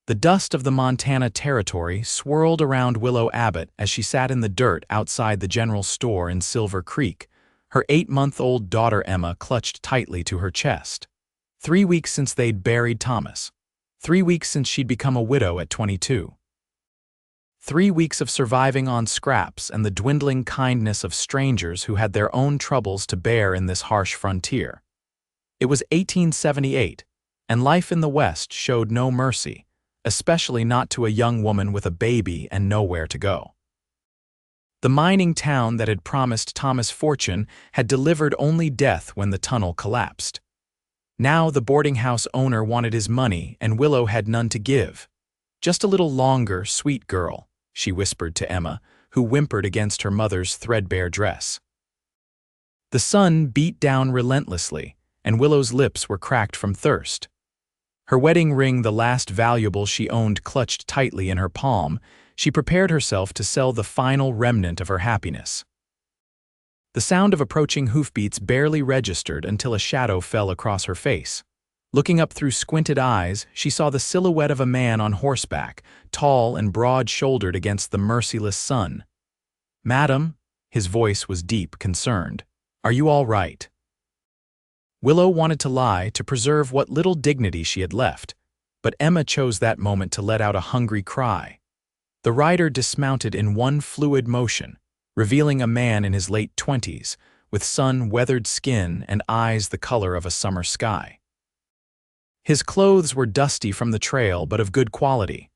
The dust of the Montana Territory swirled around Willow Abbott as she sat in the dirt outside the general store in Silver Creek, her 8-month-old daughter Emma clutched tightly to her chest. 3 weeks since they'd buried Thomas. 3 weeks since she'd become a widow at 22. 3 weeks of surviving on scraps and the dwindling kindness of strangers who had their own troubles to bear in this harsh frontier. It was 1878, and life in the West showed no mercy, especially not to a young woman with a baby and nowhere to go. The mining town that had promised Thomas fortune had delivered only death when the tunnel collapsed. Now the boarding house owner wanted his money and Willow had none to give. "Just a little longer, sweet girl," she whispered to Emma, who whimpered against her mother's threadbare dress. The sun beat down relentlessly, and Willow's lips were cracked from thirst. Her wedding ring, the last valuable she owned clutched tightly in her palm, she prepared herself to sell the final remnant of her happiness. The sound of approaching hoofbeats barely registered until a shadow fell across her face. Looking up through squinted eyes, she saw the silhouette of a man on horseback, tall and broad-shouldered against the merciless sun. "Madam," his voice was deep, concerned, "are you all right?" Willow wanted to lie to preserve what little dignity she had left, but Emma chose that moment to let out a hungry cry. The rider dismounted in one fluid motion, revealing a man in his late 20s, with sun-weathered skin and eyes the color of a summer sky. His clothes were dusty from the trail, but of good quality.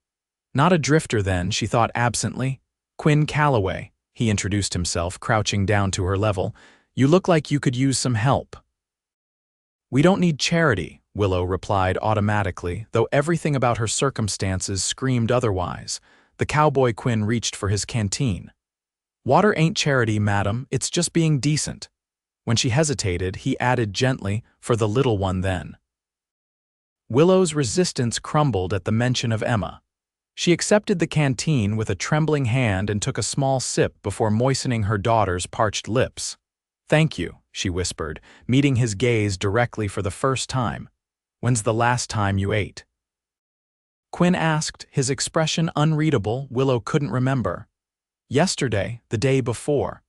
Not a drifter then, she thought absently. "Quinn Calloway," he introduced himself, crouching down to her level. "You look like you could use some help." "We don't need charity," Willow replied automatically, though everything about her circumstances screamed otherwise. The cowboy Quinn reached for his canteen. "Water ain't charity, madam, it's just being decent." When she hesitated, he added gently, "For the little one then." Willow's resistance crumbled at the mention of Emma. She accepted the canteen with a trembling hand and took a small sip before moistening her daughter's parched lips. "Thank you," she whispered, meeting his gaze directly for the first time. "When's the last time you ate?" Quinn asked, his expression unreadable. Willow couldn't remember. Yesterday, the day before.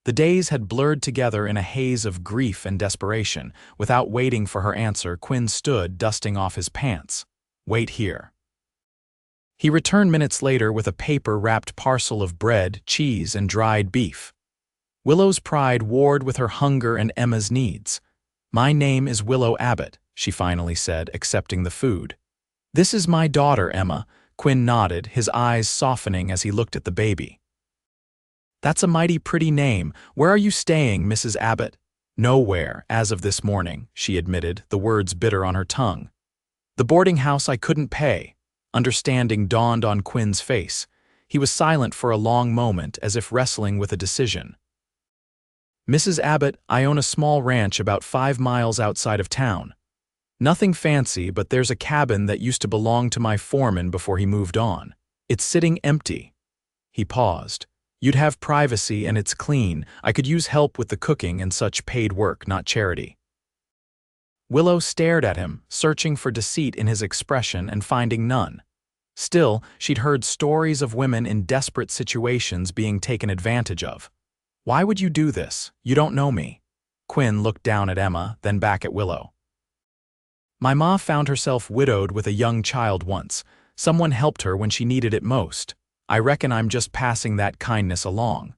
The days had blurred together in a haze of grief and desperation. Without waiting for her answer, Quinn stood, dusting off his pants. "Wait here." He returned minutes later with a paper-wrapped parcel of bread, cheese, and dried beef. Willow's pride warred with her hunger and Emma's needs. "My name is Willow Abbott," she finally said, accepting the food. "This is my daughter, Emma." Quinn nodded, his eyes softening as he looked at the baby. "That's a mighty pretty name. Where are you staying, Mrs. Abbott?" "Nowhere, as of this morning," she admitted, the words bitter on her tongue. "The boarding house I couldn't pay." Understanding dawned on Quinn's face. He was silent for a long moment, as if wrestling with a decision. "Mrs. Abbott, I own a small ranch about 5 miles outside of town. Nothing fancy, but there's a cabin that used to belong to my foreman before he moved on. It's sitting empty." He paused. "You'd have privacy and it's clean. I could use help with the cooking and such paid work, not charity." Willow stared at him, searching for deceit in his expression and finding none. Still, she'd heard stories of women in desperate situations being taken advantage of. "Why would you do this? You don't know me." Quinn looked down at Emma, then back at Willow. "My ma found herself widowed with a young child once. Someone helped her when she needed it most. I reckon I'm just passing that kindness along."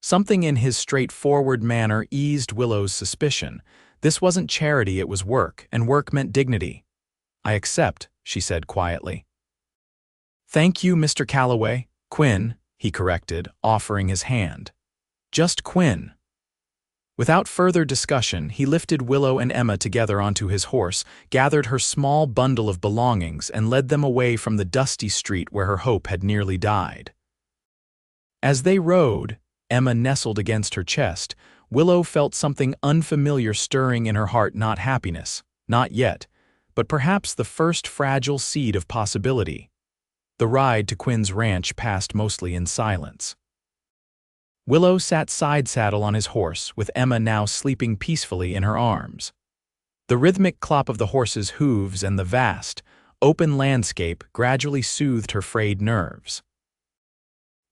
Something in his straightforward manner eased Willow's suspicion. This wasn't charity, it was work, and work meant dignity. "I accept," she said quietly. "Thank you, Mr. Calloway." "Quinn," he corrected, offering his hand. "Just Quinn." Without further discussion, he lifted Willow and Emma together onto his horse, gathered her small bundle of belongings, and led them away from the dusty street where her hope had nearly died. As they rode, Emma nestled against her chest. Willow felt something unfamiliar stirring in her heart, not happiness, not yet, but perhaps the first fragile seed of possibility. The ride to Quinn's ranch passed mostly in silence. Willow sat side-saddle on his horse, with Emma now sleeping peacefully in her arms. The rhythmic clop of the horse's hooves and the vast, open landscape gradually soothed her frayed nerves.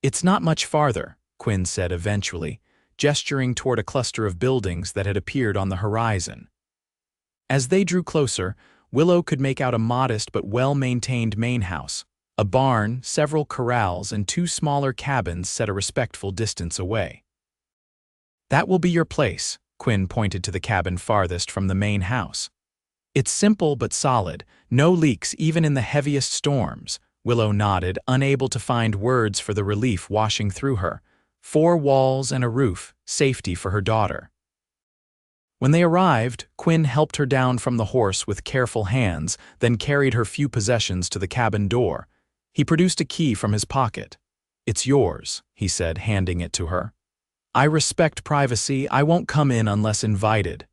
"It's not much farther," Quinn said eventually, gesturing toward a cluster of buildings that had appeared on the horizon. As they drew closer, Willow could make out a modest but well-maintained main house. A barn, several corrals, and two smaller cabins set a respectful distance away. "That will be your place," Quinn pointed to the cabin farthest from the main house. "It's simple but solid, no leaks even in the heaviest storms." Willow nodded, unable to find words for the relief washing through her. 4 walls and a roof, safety for her daughter. When they arrived, Quinn helped her down from the horse with careful hands, then carried her few possessions to the cabin door. He produced a key from his pocket. "It's yours," he said, handing it to her. "I respect privacy. I won't come in unless invited."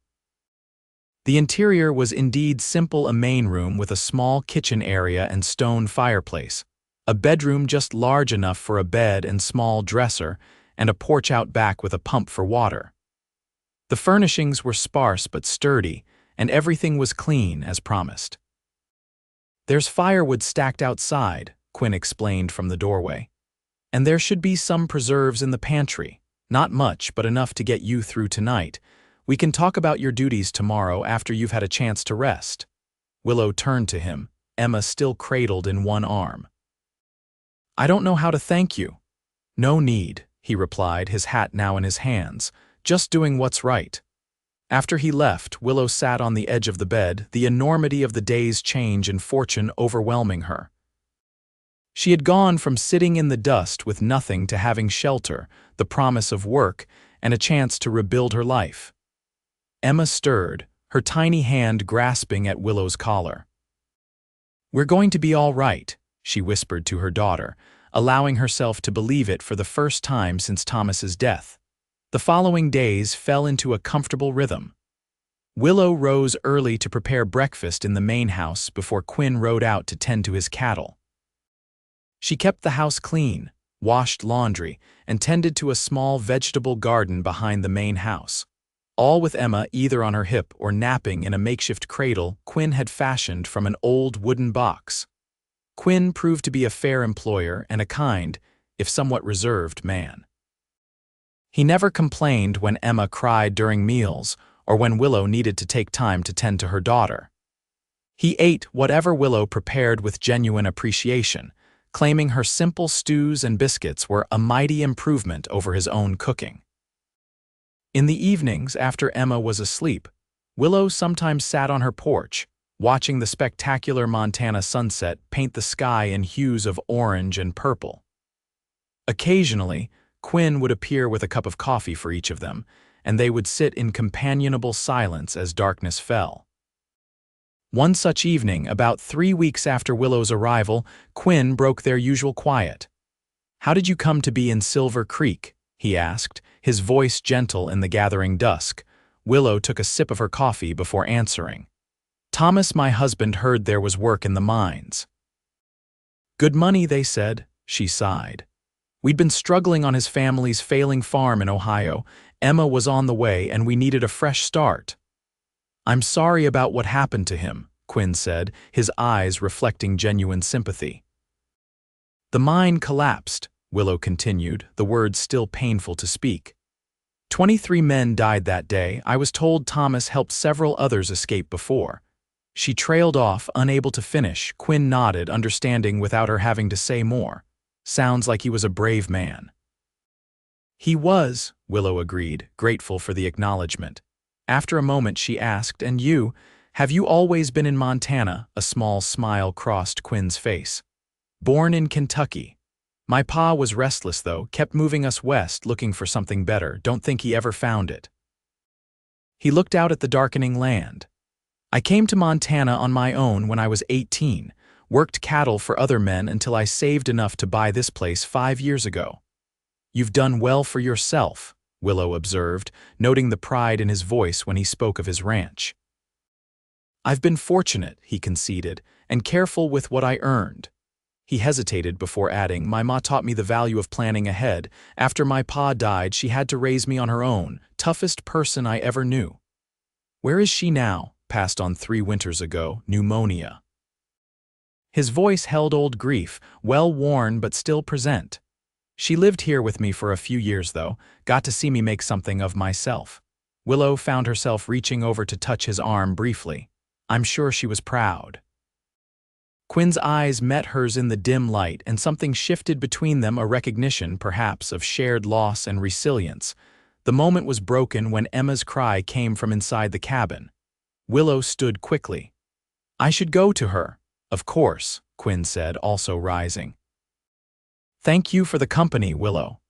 The interior was indeed simple, a main room with a small kitchen area and stone fireplace, a bedroom just large enough for a bed and small dresser, and a porch out back with a pump for water. The furnishings were sparse but sturdy, and everything was clean as promised. "There's firewood stacked outside," Quinn explained from the doorway. "And there should be some preserves in the pantry. Not much, but enough to get you through tonight. We can talk about your duties tomorrow after you've had a chance to rest." Willow turned to him, Emma still cradled in one arm. "I don't know how to thank you." "No need," he replied, his hat now in his hands, "just doing what's right." After he left, Willow sat on the edge of the bed, the enormity of the day's change in fortune overwhelming her. She had gone from sitting in the dust with nothing to having shelter, the promise of work, and a chance to rebuild her life. Emma stirred, her tiny hand grasping at Willow's collar. "We're going to be all right," she whispered to her daughter, allowing herself to believe it for the first time since Thomas's death. The following days fell into a comfortable rhythm. Willow rose early to prepare breakfast in the main house before Quinn rode out to tend to his cattle. She kept the house clean, washed laundry, and tended to a small vegetable garden behind the main house. All with Emma either on her hip or napping in a makeshift cradle Quinn had fashioned from an old wooden box. Quinn proved to be a fair employer and a kind, if somewhat reserved, man. He never complained when Emma cried during meals or when Willow needed to take time to tend to her daughter. He ate whatever Willow prepared with genuine appreciation, claiming her simple stews and biscuits were a mighty improvement over his own cooking. In the evenings, after Emma was asleep, Willow sometimes sat on her porch, watching the spectacular Montana sunset paint the sky in hues of orange and purple. Occasionally, Quinn would appear with a cup of coffee for each of them, and they would sit in companionable silence as darkness fell. One such evening, about 3 weeks after Willow's arrival, Quinn broke their usual quiet. "How did you come to be in Silver Creek?" he asked, his voice gentle in the gathering dusk. Willow took a sip of her coffee before answering. "Thomas, my husband, heard there was work in the mines." "Good money, they said," she sighed. "We'd been struggling on his family's failing farm in Ohio. Emma was on the way, and we needed a fresh start." "I'm sorry about what happened to him," Quinn said, his eyes reflecting genuine sympathy. "The mine collapsed," Willow continued, the words still painful to speak. 23 men died that day. I was told Thomas helped several others escape before." She trailed off, unable to finish. Quinn nodded, understanding without her having to say more. "Sounds like he was a brave man." "He was," Willow agreed, grateful for the acknowledgement. After a moment she asked, "And you? Have you always been in Montana?" A small smile crossed Quinn's face. "Born in Kentucky. My pa was restless though, kept moving us west looking for something better. Don't think he ever found it." He looked out at the darkening land. "I came to Montana on my own when I was 18, worked cattle for other men until I saved enough to buy this place 5 years ago." "You've done well for yourself," Willow observed, noting the pride in his voice when he spoke of his ranch. "I've been fortunate," he conceded, "and careful with what I earned." He hesitated before adding, "My ma taught me the value of planning ahead. After my pa died, she had to raise me on her own. Toughest person I ever knew." "Where is she now?" "Passed on 3 winters ago, pneumonia." His voice held old grief, well worn but still present. She lived here with me for a few years, though, got to see me make something of myself. Willow found herself reaching over to touch his arm briefly. I'm sure she was proud. Quinn's eyes met hers in the dim light, and something shifted between them, a recognition, perhaps, of shared loss and resilience. The moment was broken when Emma's cry came from inside the cabin. Willow stood quickly. I should go to her. Of course, Quinn said, also rising. Thank you for the company, Willow.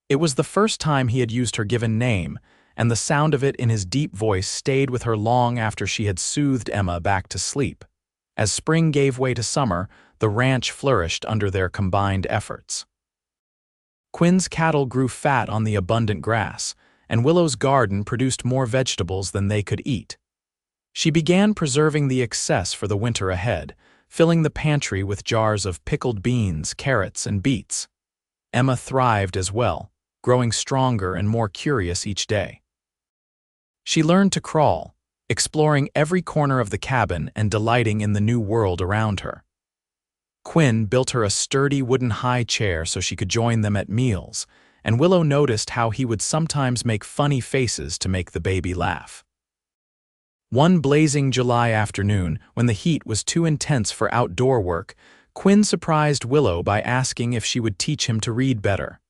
It was the first time he had used her given name, and the sound of it in his deep voice stayed with her long after she had soothed Emma back to sleep. As spring gave way to summer, the ranch flourished under their combined efforts. Quinn's cattle grew fat on the abundant grass, and Willow's garden produced more vegetables than they could eat. She began preserving the excess for the winter ahead, filling the pantry with jars of pickled beans, carrots, and beets. Emma thrived as well, growing stronger and more curious each day. She learned to crawl, exploring every corner of the cabin and delighting in the new world around her. Quinn built her a sturdy wooden high chair so she could join them at meals, and Willow noticed how he would sometimes make funny faces to make the baby laugh. One blazing July afternoon, when the heat was too intense for outdoor work, Quinn surprised Willow by asking if she would teach him to read better.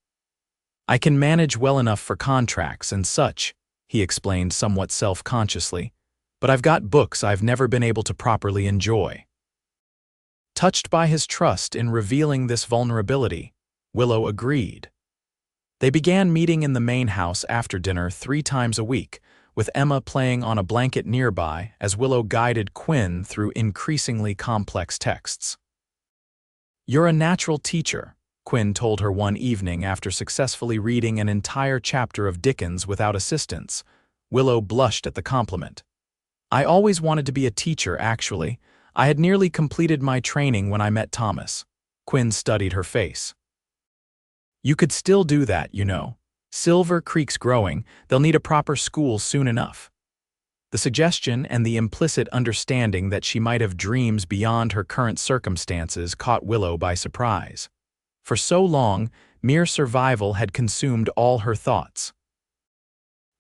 I can manage well enough for contracts and such, he explained somewhat self-consciously, but I've got books I've never been able to properly enjoy. Touched by his trust in revealing this vulnerability, Willow agreed. They began meeting in the main house after dinner 3 times a week, with Emma playing on a blanket nearby as Willow guided Quinn through increasingly complex texts. You're a natural teacher, Quinn told her one evening after successfully reading an entire chapter of Dickens without assistance. Willow blushed at the compliment. I always wanted to be a teacher, actually. I had nearly completed my training when I met Thomas. Quinn studied her face. You could still do that, you know. Silver Creek's growing, they'll need a proper school soon enough. The suggestion and the implicit understanding that she might have dreams beyond her current circumstances caught Willow by surprise. For so long, mere survival had consumed all her thoughts.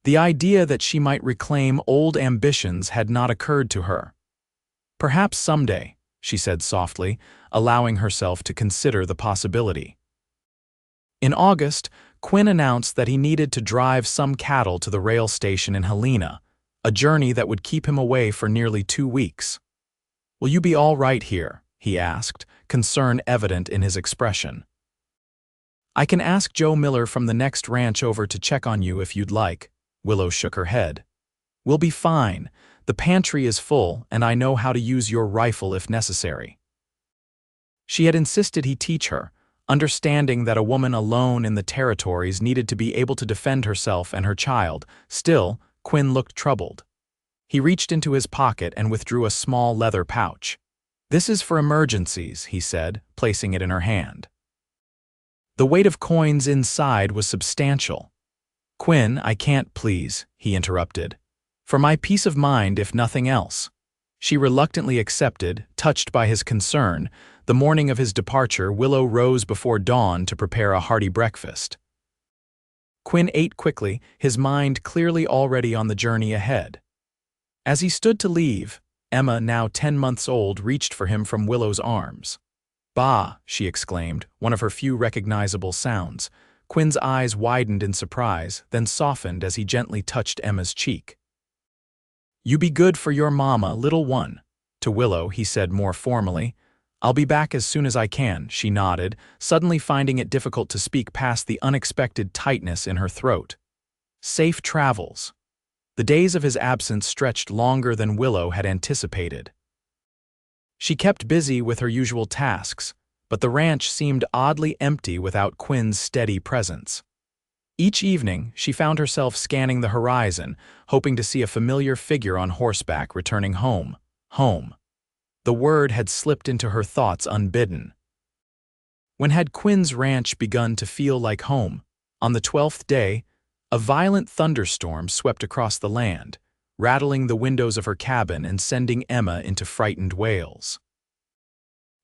The idea that she might reclaim old ambitions had not occurred to her. Perhaps someday, she said softly, allowing herself to consider the possibility. In August, Quinn announced that he needed to drive some cattle to the rail station in Helena, a journey that would keep him away for nearly 2 weeks. Will you be all right here? He asked, concern evident in his expression. I can ask Joe Miller from the next ranch over to check on you if you'd like. Willow shook her head. We'll be fine. The pantry is full, and I know how to use your rifle if necessary. She had insisted he teach her, understanding that a woman alone in the territories needed to be able to defend herself and her child. Still, Quinn looked troubled. He reached into his pocket and withdrew a small leather pouch. This is for emergencies, he said, placing it in her hand. The weight of coins inside was substantial. Quinn, I can't, please, he interrupted. For my peace of mind, if nothing else. She reluctantly accepted, touched by his concern. The morning of his departure, Willow rose before dawn to prepare a hearty breakfast. Quinn ate quickly, his mind clearly already on the journey ahead. As he stood to leave, Emma, now 10 months old, reached for him from Willow's arms. Bah, she exclaimed, one of her few recognizable sounds. Quinn's eyes widened in surprise, then softened as he gently touched Emma's cheek. You be good for your mama, little one. To Willow, he said more formally. I'll be back as soon as I can, she nodded, suddenly finding it difficult to speak past the unexpected tightness in her throat. Safe travels. The days of his absence stretched longer than Willow had anticipated. She kept busy with her usual tasks, but the ranch seemed oddly empty without Quinn's steady presence. Each evening, she found herself scanning the horizon, hoping to see a familiar figure on horseback returning home. Home. The word had slipped into her thoughts unbidden. When had Quinn's ranch begun to feel like home? On the 12th day, a violent thunderstorm swept across the land, rattling the windows of her cabin and sending Emma into frightened wails.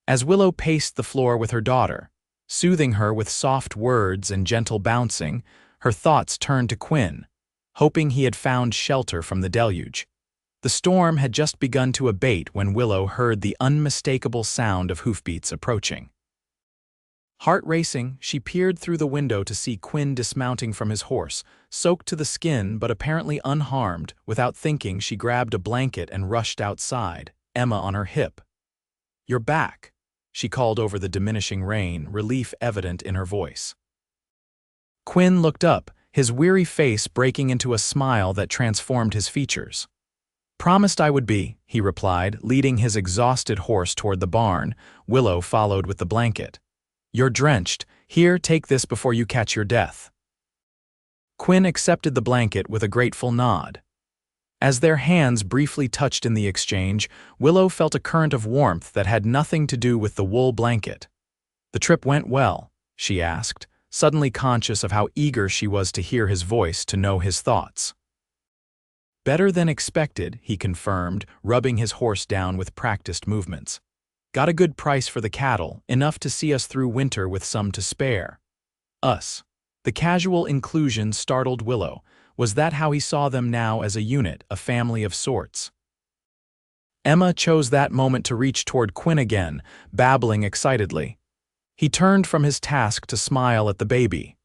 As Willow paced the floor with her daughter, soothing her with soft words and gentle bouncing, her thoughts turned to Quinn, hoping he had found shelter from the deluge. The storm had just begun to abate when Willow heard the unmistakable sound of hoofbeats approaching. Heart racing, she peered through the window to see Quinn dismounting from his horse, soaked to the skin but apparently unharmed. Without thinking, she grabbed a blanket and rushed outside, Emma on her hip. "You're back," she called over the diminishing rain, relief evident in her voice. Quinn looked up, his weary face breaking into a smile that transformed his features. "Promised I would be," he replied, leading his exhausted horse toward the barn. Willow followed with the blanket. "You're drenched. Here, take this before you catch your death." Quinn accepted the blanket with a grateful nod. As their hands briefly touched in the exchange, Willow felt a current of warmth that had nothing to do with the wool blanket. "The trip went well?" she asked, suddenly conscious of how eager she was to hear his voice, to know his thoughts. "Better than expected," he confirmed, rubbing his horse down with practiced movements. "Got a good price for the cattle, enough to see us through winter with some to spare." Us. The casual inclusion startled Willow. Was that how he saw them now, as a unit, a family of sorts? Emma chose that moment to reach toward Quinn again, babbling excitedly. He turned from his task to smile at the baby.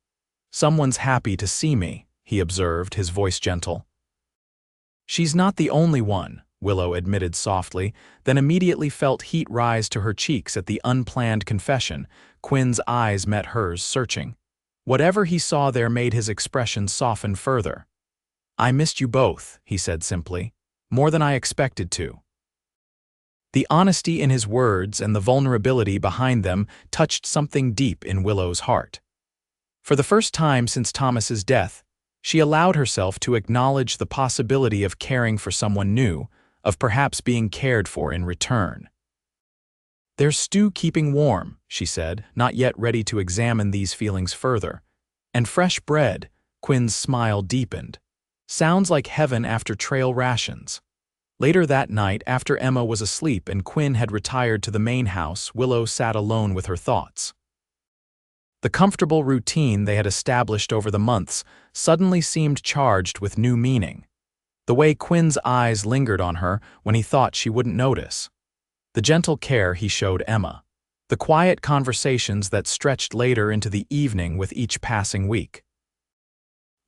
"Someone's happy to see me," he observed, his voice gentle. "She's not the only one," Willow admitted softly, then immediately felt heat rise to her cheeks at the unplanned confession. Quinn's eyes met hers, searching. Whatever he saw there made his expression soften further. "I missed you both," he said simply. "More than I expected to." The honesty in his words and the vulnerability behind them touched something deep in Willow's heart. For the first time since Thomas's death, she allowed herself to acknowledge the possibility of caring for someone new, of perhaps being cared for in return. "There's stew keeping warm," she said, not yet ready to examine these feelings further. "And fresh bread." Quinn's smile deepened. "Sounds like heaven after trail rations." Later that night, after Emma was asleep and Quinn had retired to the main house, Willow sat alone with her thoughts. The comfortable routine they had established over the months suddenly seemed charged with new meaning. The way Quinn's eyes lingered on her when he thought she wouldn't notice. The gentle care he showed Emma. The quiet conversations that stretched later into the evening with each passing week.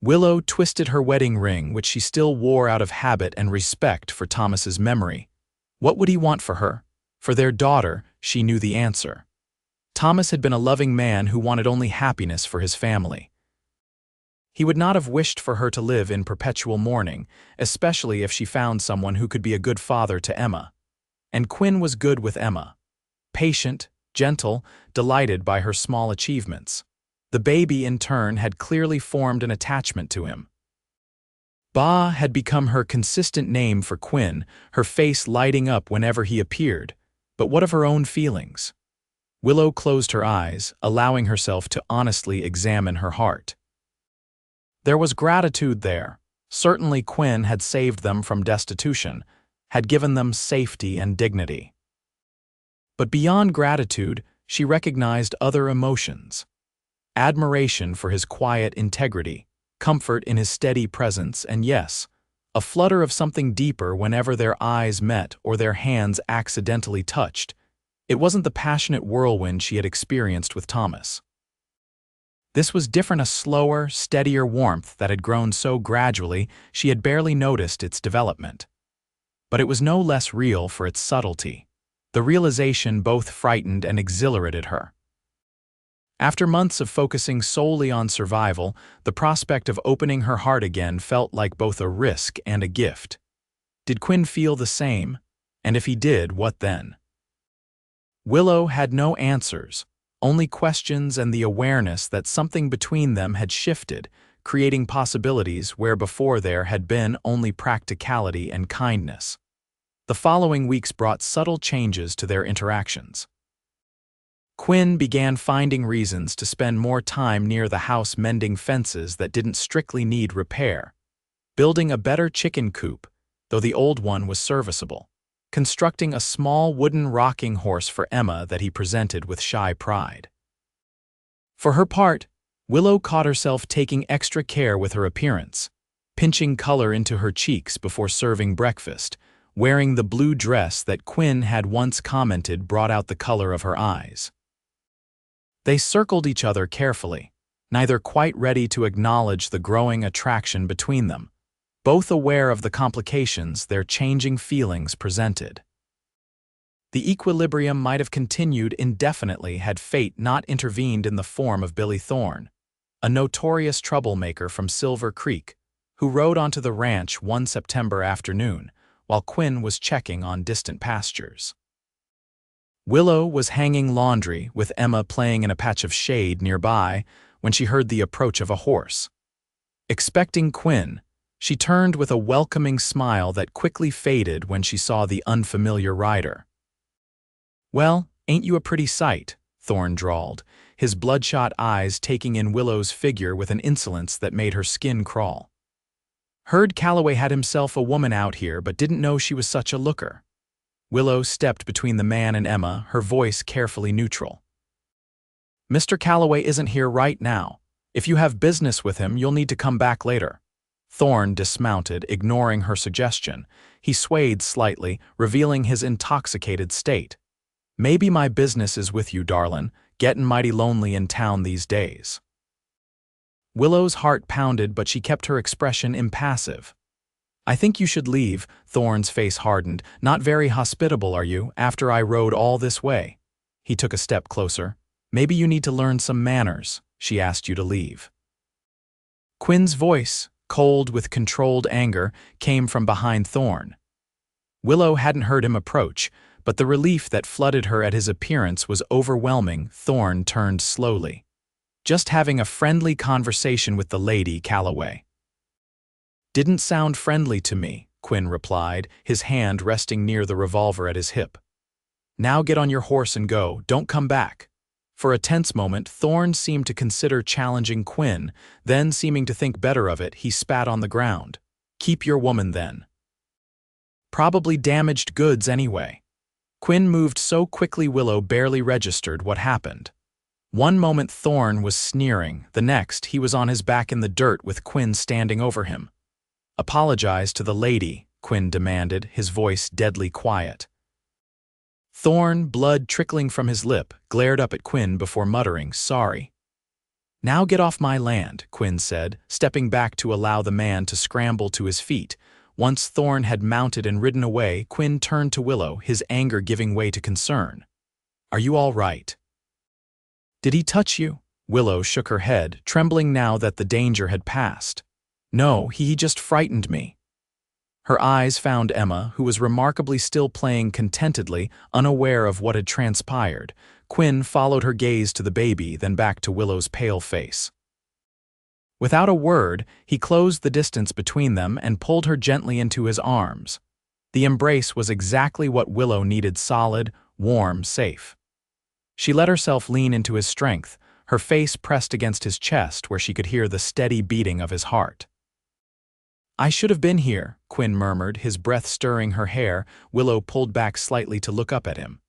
Willow twisted her wedding ring, which she still wore out of habit and respect for Thomas's memory. What would he want for her? For their daughter, she knew the answer. Thomas had been a loving man who wanted only happiness for his family. He would not have wished for her to live in perpetual mourning, especially if she found someone who could be a good father to Emma. And Quinn was good with Emma. Patient, gentle, delighted by her small achievements. The baby, in turn, had clearly formed an attachment to him. Ba had become her consistent name for Quinn, her face lighting up whenever he appeared. But what of her own feelings? Willow closed her eyes, allowing herself to honestly examine her heart. There was gratitude there. Certainly Quinn had saved them from destitution, had given them safety and dignity. But beyond gratitude, she recognized other emotions. Admiration for his quiet integrity, comfort in his steady presence, and yes, a flutter of something deeper whenever their eyes met or their hands accidentally touched. It wasn't the passionate whirlwind she had experienced with Thomas. This was different, a slower, steadier warmth that had grown so gradually she had barely noticed its development. But it was no less real for its subtlety. The realization both frightened and exhilarated her. After months of focusing solely on survival, the prospect of opening her heart again felt like both a risk and a gift. Did Quinn feel the same? And if he did, what then? Willow had no answers, only questions and the awareness that something between them had shifted, creating possibilities where before there had been only practicality and kindness. The following weeks brought subtle changes to their interactions. Quinn began finding reasons to spend more time near the house mending fences that didn't strictly need repair, building a better chicken coop, though the old one was serviceable. constructing a small wooden rocking horse for Emma that he presented with shy pride. For her part, Willow caught herself taking extra care with her appearance, pinching color into her cheeks before serving breakfast, wearing the blue dress that Quinn had once commented brought out the color of her eyes. They circled each other carefully, neither quite ready to acknowledge the growing attraction between them, both aware of the complications their changing feelings presented. The equilibrium might have continued indefinitely had fate not intervened in the form of Billy Thorne, a notorious troublemaker from Silver Creek, who rode onto the ranch one September afternoon while Quinn was checking on distant pastures. Willow was hanging laundry with Emma playing in a patch of shade nearby when she heard the approach of a horse. Expecting Quinn, she turned with a welcoming smile that quickly faded when she saw the unfamiliar rider. "Well, ain't you a pretty sight?" Thorne drawled, his bloodshot eyes taking in Willow's figure with an insolence that made her skin crawl. "Heard Calloway had himself a woman out here but didn't know she was such a looker." Willow stepped between the man and Emma, her voice carefully neutral. "Mr. Calloway isn't here right now. If you have business with him, you'll need to come back later." Thorne dismounted, ignoring her suggestion. He swayed slightly, revealing his intoxicated state. "Maybe my business is with you, darlin'. Gettin' mighty lonely in town these days." Willow's heart pounded, but she kept her expression impassive. "I think you should leave." Thorne's face hardened. "Not very hospitable, are you, after I rode all this way?" He took a step closer. "Maybe you need to learn some manners. She asked you to leave." Quinn's voice, cold with controlled anger, came from behind Thorne. Willow hadn't heard him approach, but the relief that flooded her at his appearance was overwhelming. Thorne turned slowly. "Just having a friendly conversation with the lady, Calloway." "Didn't sound friendly to me," Quinn replied, his hand resting near the revolver at his hip. "Now get on your horse and go. Don't come back." For a tense moment, Thorne seemed to consider challenging Quinn, then seeming to think better of it, he spat on the ground. "Keep your woman, then." "Probably damaged goods anyway." Quinn moved so quickly Willow barely registered what happened. One moment Thorne was sneering, the next he was on his back in the dirt with Quinn standing over him. "Apologize to the lady," Quinn demanded, his voice deadly quiet. Thorne, blood trickling from his lip, glared up at Quinn before muttering, "Sorry." "Now get off my land," Quinn said, stepping back to allow the man to scramble to his feet. Once Thorne had mounted and ridden away, Quinn turned to Willow, his anger giving way to concern. "Are you all right?" "Did he touch you?" Willow shook her head, trembling now that the danger had passed. "No, he just frightened me." Her eyes found Emma, who was remarkably still playing contentedly, unaware of what had transpired. Quinn followed her gaze to the baby, then back to Willow's pale face. Without a word, he closed the distance between them and pulled her gently into his arms. The embrace was exactly what Willow needed: solid, warm, safe. She let herself lean into his strength, her face pressed against his chest where she could hear the steady beating of his heart. "I should have been here," Quinn murmured, his breath stirring her hair. Willow pulled back slightly to look up at him.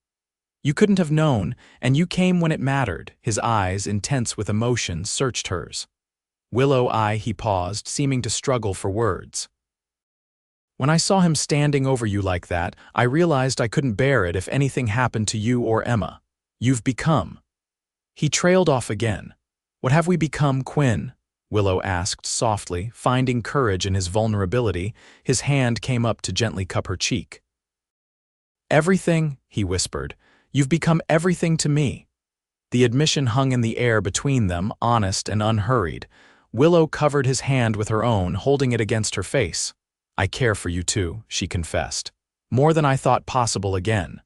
"You couldn't have known, and you came when it mattered." His eyes, intense with emotion, searched hers. "Willow, he paused, seeming to struggle for words. "When I saw him standing over you like that, I realized I couldn't bear it if anything happened to you or Emma. You've become—" He trailed off again. "What have we become, Quinn?" Willow asked softly, finding courage in his vulnerability. His hand came up to gently cup her cheek. "Everything," he whispered. "You've become everything to me." The admission hung in the air between them, honest and unhurried. Willow covered his hand with her own, holding it against her face. "I care for you too," she confessed. "More than I thought possible again."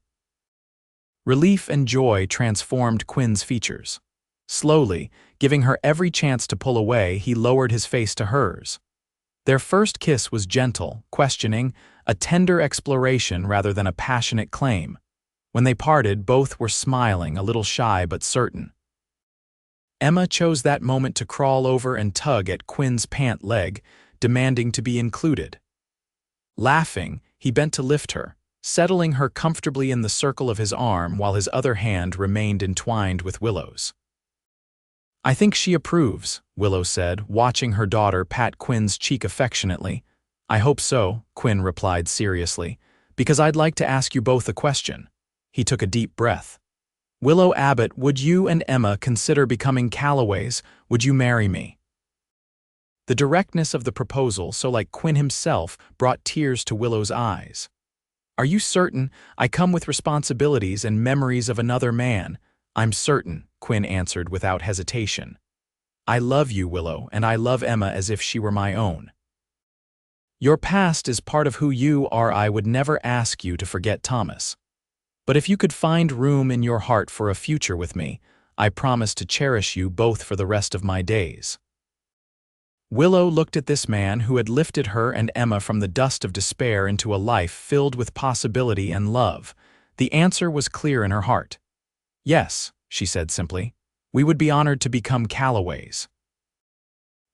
Relief and joy transformed Quinn's features. Slowly, giving her every chance to pull away, he lowered his face to hers. Their first kiss was gentle, questioning, a tender exploration rather than a passionate claim. When they parted, both were smiling, a little shy but certain. Emma chose that moment to crawl over and tug at Quinn's pant leg, demanding to be included. Laughing, he bent to lift her, settling her comfortably in the circle of his arm while his other hand remained entwined with Willow's. "I think she approves," Willow said, watching her daughter pat Quinn's cheek affectionately. "I hope so," Quinn replied seriously, "because I'd like to ask you both a question." He took a deep breath. "Willow Abbott, would you and Emma consider becoming Calloways? Would you marry me?" The directness of the proposal, so like Quinn himself, brought tears to Willow's eyes. "Are you certain? I come with responsibilities and memories of another man." "I'm certain," Quinn answered without hesitation. "I love you, Willow, and I love Emma as if she were my own. Your past is part of who you are. I would never ask you to forget Thomas. But if you could find room in your heart for a future with me, I promise to cherish you both for the rest of my days." Willow looked at this man who had lifted her and Emma from the dust of despair into a life filled with possibility and love. The answer was clear in her heart. "Yes," she said simply, "we would be honored to become Calloways."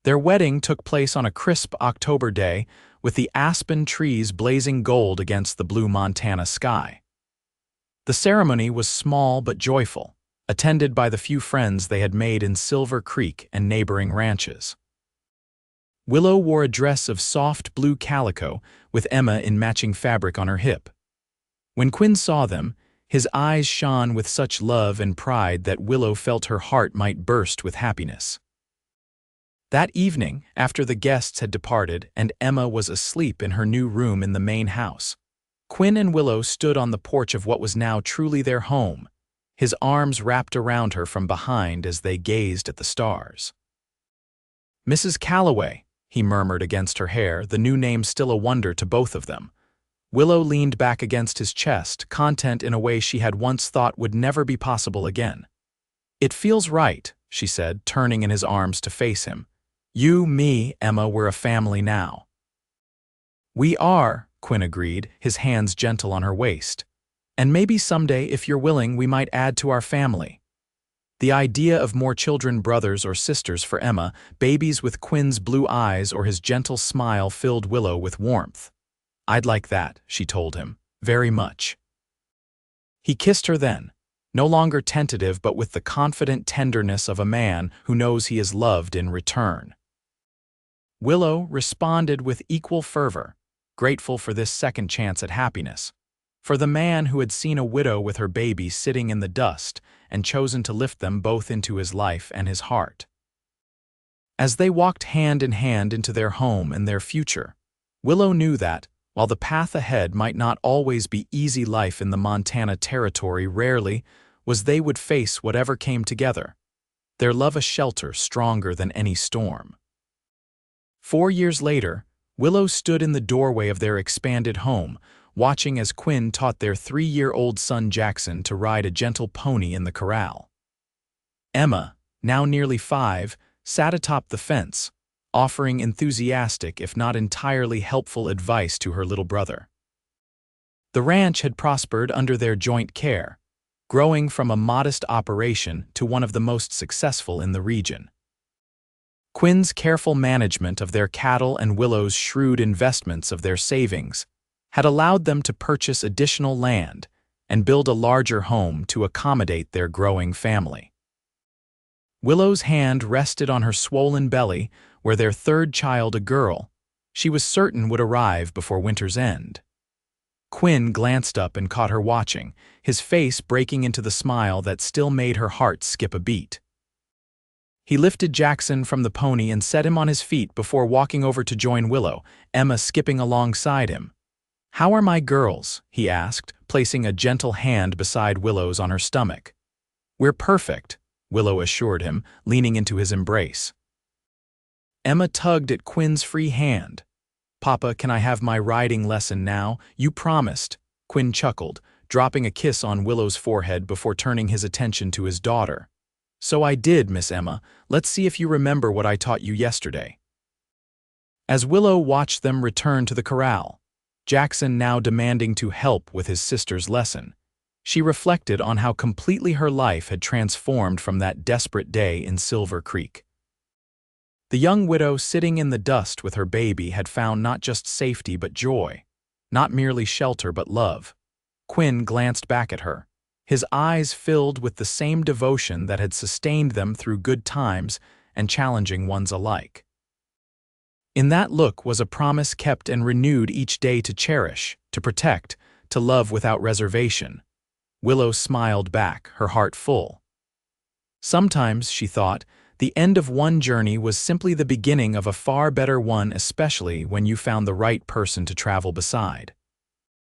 Their wedding took place on a crisp October day, with the aspen trees blazing gold against the blue Montana sky. The ceremony was small but joyful, attended by the few friends they had made in Silver Creek and neighboring ranches. Willow wore a dress of soft blue calico with Emma in matching fabric on her hip. When Quinn saw them, his eyes shone with such love and pride that Willow felt her heart might burst with happiness. That evening, after the guests had departed and Emma was asleep in her new room in the main house, Quinn and Willow stood on the porch of what was now truly their home, his arms wrapped around her from behind as they gazed at the stars. "Mrs. Calloway," he murmured against her hair, the new name still a wonder to both of them. Willow leaned back against his chest, content in a way she had once thought would never be possible again. "It feels right," she said, turning in his arms to face him. "You, me, Emma, we're a family now." "We are," Quinn agreed, his hands gentle on her waist. "And maybe someday, if you're willing, we might add to our family." The idea of more children, brothers or sisters for Emma, babies with Quinn's blue eyes or his gentle smile, filled Willow with warmth. "I'd like that," she told him, "very much." He kissed her then, no longer tentative but with the confident tenderness of a man who knows he is loved in return. Willow responded with equal fervor, grateful for this second chance at happiness, for the man who had seen a widow with her baby sitting in the dust and chosen to lift them both into his life and his heart. As they walked hand in hand into their home and their future, Willow knew that, while the path ahead might not always be easy, life in the Montana territory rarely was they would face whatever came together, their love a shelter stronger than any storm. 4 years later, Willow stood in the doorway of their expanded home, watching as Quinn taught their 3-year-old son Jackson to ride a gentle pony in the corral. Emma, now nearly 5, sat atop the fence, offering enthusiastic if not entirely helpful advice to her little brother. The ranch had prospered under their joint care, growing from a modest operation to one of the most successful in the region. Quinn's careful management of their cattle and Willow's shrewd investments of their savings had allowed them to purchase additional land and build a larger home to accommodate their growing family. Willow's hand rested on her swollen belly, where their third child, a girl, she was certain would arrive before winter's end. Quinn glanced up and caught her watching, his face breaking into the smile that still made her heart skip a beat. He lifted Jackson from the pony and set him on his feet before walking over to join Willow, Emma skipping alongside him. "How are my girls?" he asked, placing a gentle hand beside Willow's on her stomach. "We're perfect," Willow assured him, leaning into his embrace. Emma tugged at Quinn's free hand. "Papa, can I have my riding lesson now? You promised," Quinn chuckled, dropping a kiss on Willow's forehead before turning his attention to his daughter. "So I did, Miss Emma. Let's see if you remember what I taught you yesterday." As Willow watched them return to the corral, Jackson now demanding to help with his sister's lesson, she reflected on how completely her life had transformed from that desperate day in Silver Creek. The young widow sitting in the dust with her baby had found not just safety but joy, not merely shelter but love. Quinn glanced back at her, his eyes filled with the same devotion that had sustained them through good times and challenging ones alike. In that look was a promise kept and renewed each day to cherish, to protect, to love without reservation. Willow smiled back, her heart full. Sometimes, she thought, the end of one journey was simply the beginning of a far better one, especially when you found the right person to travel beside.